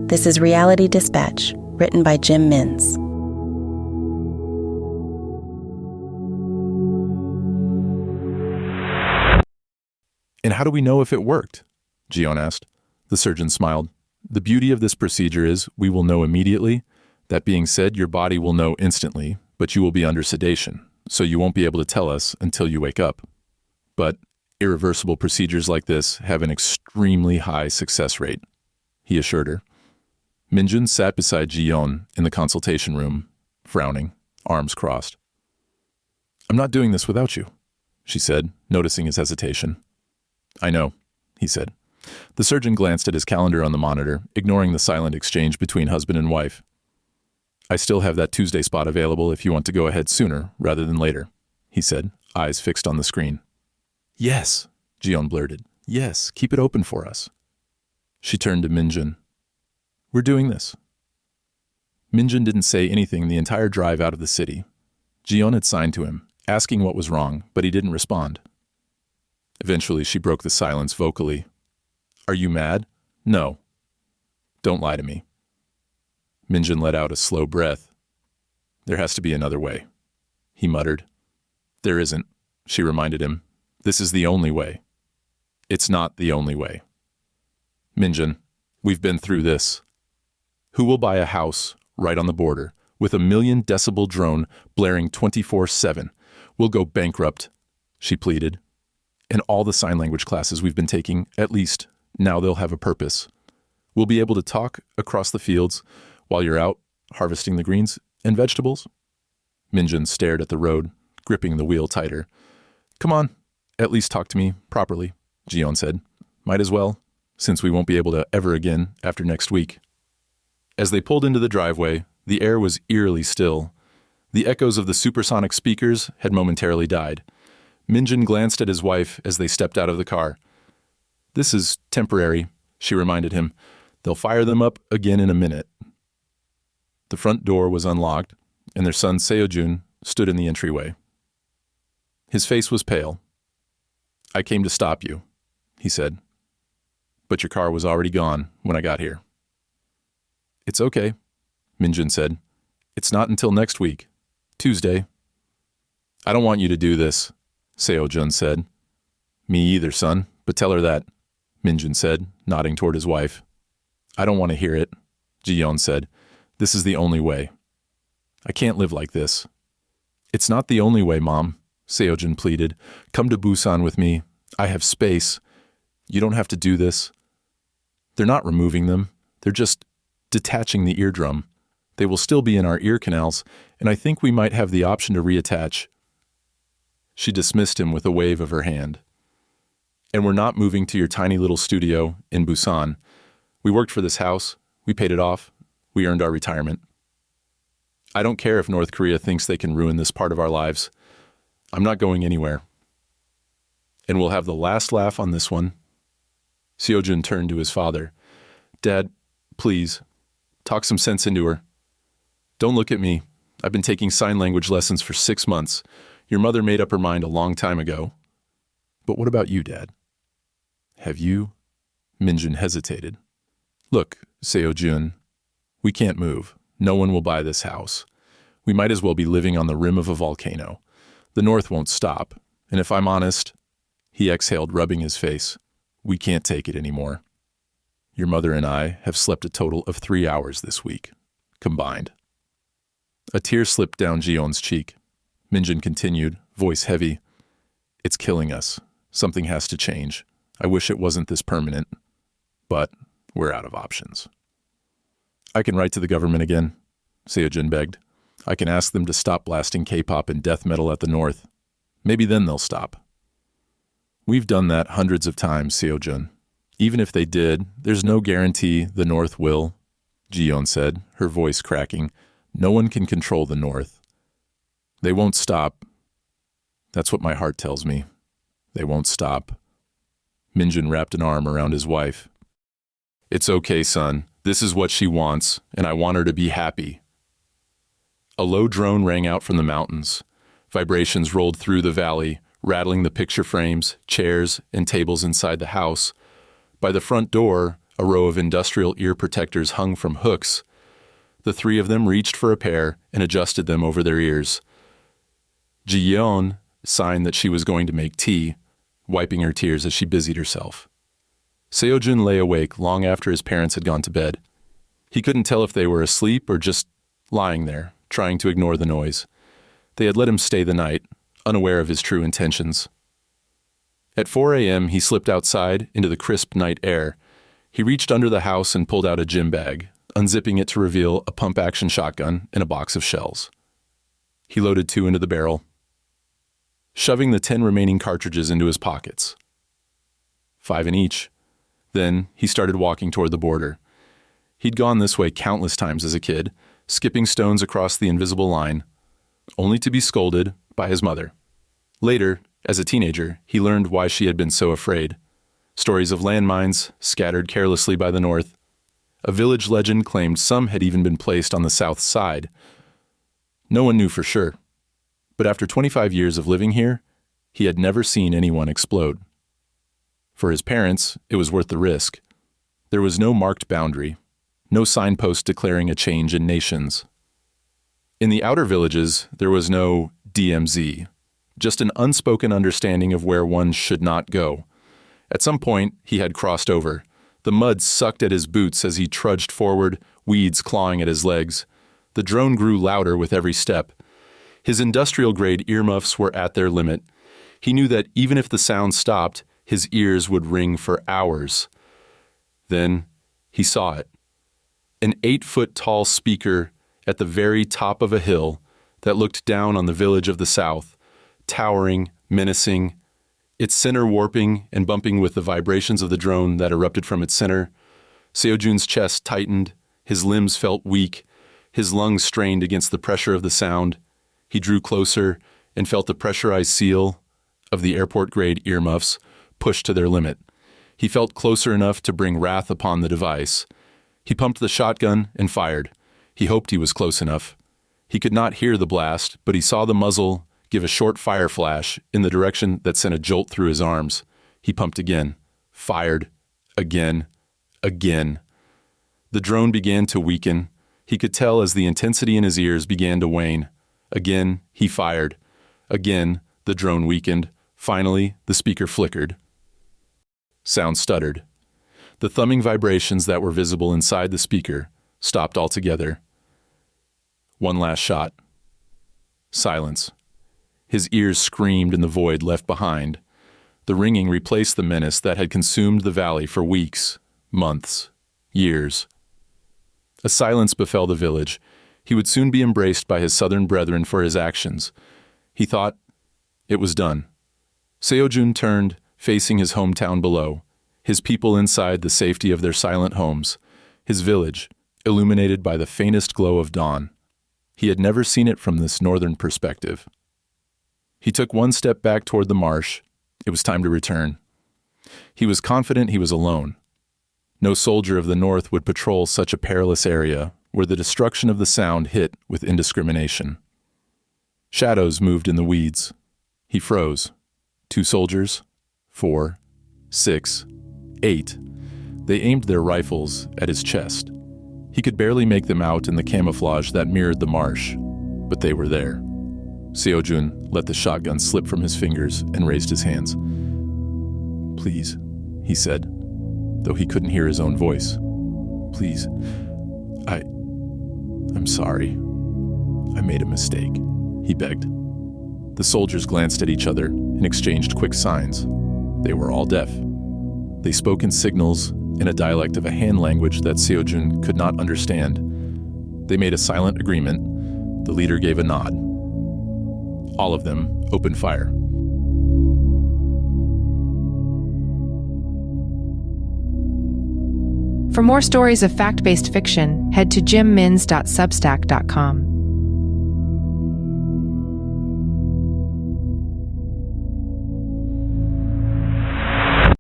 This is Reality Dispatch, written by Jim Mins. And how do we know if it worked? Gion asked. The surgeon smiled. The beauty of this procedure is we will know immediately. That being said, your body will know instantly, but you will be under sedation, so you won't be able to tell us until you wake up. But irreversible procedures like this have an extremely high success rate, he assured her. Minjun sat beside Gion in the consultation room, frowning, arms crossed. I'm not doing this without you, she said, noticing his hesitation. I know, he said. The surgeon glanced at his calendar on the monitor, ignoring the silent exchange between husband and wife. I still have that Tuesday spot available if you want to go ahead sooner rather than later, he said, eyes fixed on the screen. Yes, Gion blurted. Yes, keep it open for us. She turned to Minjun. We're doing this. Minjun didn't say anything the entire drive out of the city. Gion had signed to him, asking what was wrong, but he didn't respond. Eventually, she broke the silence vocally. Are you mad? No. Don't lie to me. Minjun let out a slow breath. There has to be another way, he muttered. There isn't, she reminded him. This is the only way. It's not the only way. Minjun, we've been through this. Who will buy a house right on the border with a 1,000,000 drone blaring 24/7? We'll go bankrupt, she pleaded. And all the sign language classes we've been taking, at least, now they'll have a purpose. We'll be able to talk across the fields while you're out harvesting the greens and vegetables. Minjun stared at the road, gripping the wheel tighter. Come on, at least talk to me properly, Gion said. Might as well, since we won't be able to ever again after next week. As they pulled into the driveway, the air was eerily still. The echoes of the supersonic speakers had momentarily died. Minjun glanced at his wife as they stepped out of the car. This is temporary, she reminded him. They'll fire them up again in a minute. The front door was unlocked, and their son Seojun stood in the entryway. His face was pale. I came to stop you, he said. But your car was already gone when I got here. It's okay, Minjun said. It's not until next week, Tuesday. I don't want you to do this, Seojun said. Me either, son, but tell her that, Minjun said, nodding toward his wife. I don't want to hear it, Gion said. This is the only way. I can't live like this. It's not the only way, Mom, Seojun pleaded. Come to Busan with me. I have space. You don't have to do this. They're not removing them. They're just detaching the eardrum. They will still be in our ear canals, and I think we might have the option to reattach. She dismissed him with a wave of her hand. And we're not moving to your tiny little studio in Busan. We worked for this house. We paid it off. We earned our retirement. I don't care if North Korea thinks they can ruin this part of our lives. I'm not going anywhere. And we'll have the last laugh on this one. Seojun turned to his father. Dad, please, talk some sense into her. Don't look at me. I've been taking sign language lessons for 6 months. Your mother made up her mind a long time ago. But what about you, Dad? Have you? Minjun hesitated. Look, Seojun, we can't move. No one will buy this house. We might as well be living on the rim of a volcano. The North won't stop. And if I'm honest, he exhaled, rubbing his face, we can't take it anymore. Your mother and I have slept a total of 3 hours this week, combined. A tear slipped down Gion's cheek. Minjun continued, voice heavy. It's killing us. Something has to change. I wish it wasn't this permanent. But we're out of options. I can write to the government again, Seojun begged. I can ask them to stop blasting K-pop and death metal at the North. Maybe then they'll stop. We've done that hundreds of times, Seojun. Even if they did, there's no guarantee the North will, Gion said, her voice cracking. No one can control the North. They won't stop. That's what my heart tells me. They won't stop. Minjun wrapped an arm around his wife. It's okay, son. This is what she wants, and I want her to be happy. A low drone rang out from the mountains. Vibrations rolled through the valley, rattling the picture frames, chairs, and tables inside the house. By the front door, A row of industrial ear protectors hung from hooks. The three of them reached for a pair and adjusted them over their ears. Ji-yeon signed that she was going to make tea, wiping her tears as she busied herself. Seo-jun lay awake long after his parents had gone to bed. He couldn't tell if they were asleep or just lying there, trying to ignore the noise. They had let him stay the night, unaware of his true intentions. At 4 a.m., he slipped outside into the crisp night air. He reached under the house and pulled out a gym bag, unzipping it to reveal a pump-action shotgun and a box of shells. He loaded 2 into the barrel, shoving the 10 remaining cartridges into his pockets. 5 in each. Then he started walking toward the border. He'd gone this way countless times as a kid, skipping stones across the invisible line, only to be scolded by his mother. Later, as a teenager, he learned why she had been so afraid. Stories of landmines scattered carelessly by the north. A village legend claimed some had even been placed on the south side. No one knew for sure. But after 25 years of living here, he had never seen anyone explode. For his parents, it was worth the risk. There was no marked boundary, no signpost declaring a change in nations. In the outer villages, there was no DMZ, just an unspoken understanding of where one should not go. At some point, he had crossed over. The mud sucked at his boots as he trudged forward, weeds clawing at his legs. The drone grew louder with every step. His industrial-grade earmuffs were at their limit. He knew that even if the sound stopped, his ears would ring for hours. Then he saw it. An 8-foot-tall speaker at the very top of a hill that looked down on the village of the south, towering, menacing, its center warping and bumping with the vibrations of the drone that erupted from its center. Seo-jun's chest tightened, his limbs felt weak, his lungs strained against the pressure of the sound. He drew closer and felt the pressurized seal of the airport-grade earmuffs pushed to their limit. He felt closer enough to bring wrath upon the device. He pumped the shotgun and fired. He hoped he was close enough. He could not hear the blast, but he saw the muzzle give a short fire flash in the direction that sent a jolt through his arms. He pumped again, fired, again. The drone began to weaken. He could tell as the intensity in his ears began to wane. Again, he fired. Again, the drone weakened. Finally, the speaker flickered. Sound stuttered. The thumbing vibrations that were visible inside the speaker stopped altogether. One last shot. Silence. His ears screamed in the void left behind. The ringing replaced the menace that had consumed the valley for weeks, months, years. A silence befell the village. He would soon be embraced by his southern brethren for his actions. He thought it was done. Seo-jun turned, facing his hometown below, his people inside the safety of their silent homes, his village, illuminated by the faintest glow of dawn. He had never seen it from this northern perspective. He took one step back toward the marsh. It was time to return. He was confident he was alone. No soldier of the north would patrol such a perilous area where the destruction of the sound hit with indiscrimination. Shadows moved in the weeds. He froze. 2 soldiers, 4, 6, 8. They aimed their rifles at his chest. He could barely make them out in the camouflage that mirrored the marsh, but they were there. Seo-jun let the shotgun slip from his fingers and raised his hands. "Please," he said, though he couldn't hear his own voice. "Please, I'm sorry. I made a mistake," he begged. The soldiers glanced at each other and exchanged quick signs. They were all deaf. They spoke in signals in a dialect of a hand language that Seo-jun could not understand. They made a silent agreement. The leader gave a nod. All of them opened fire. For more stories of fact-based fiction, head to jimmins.substack.com.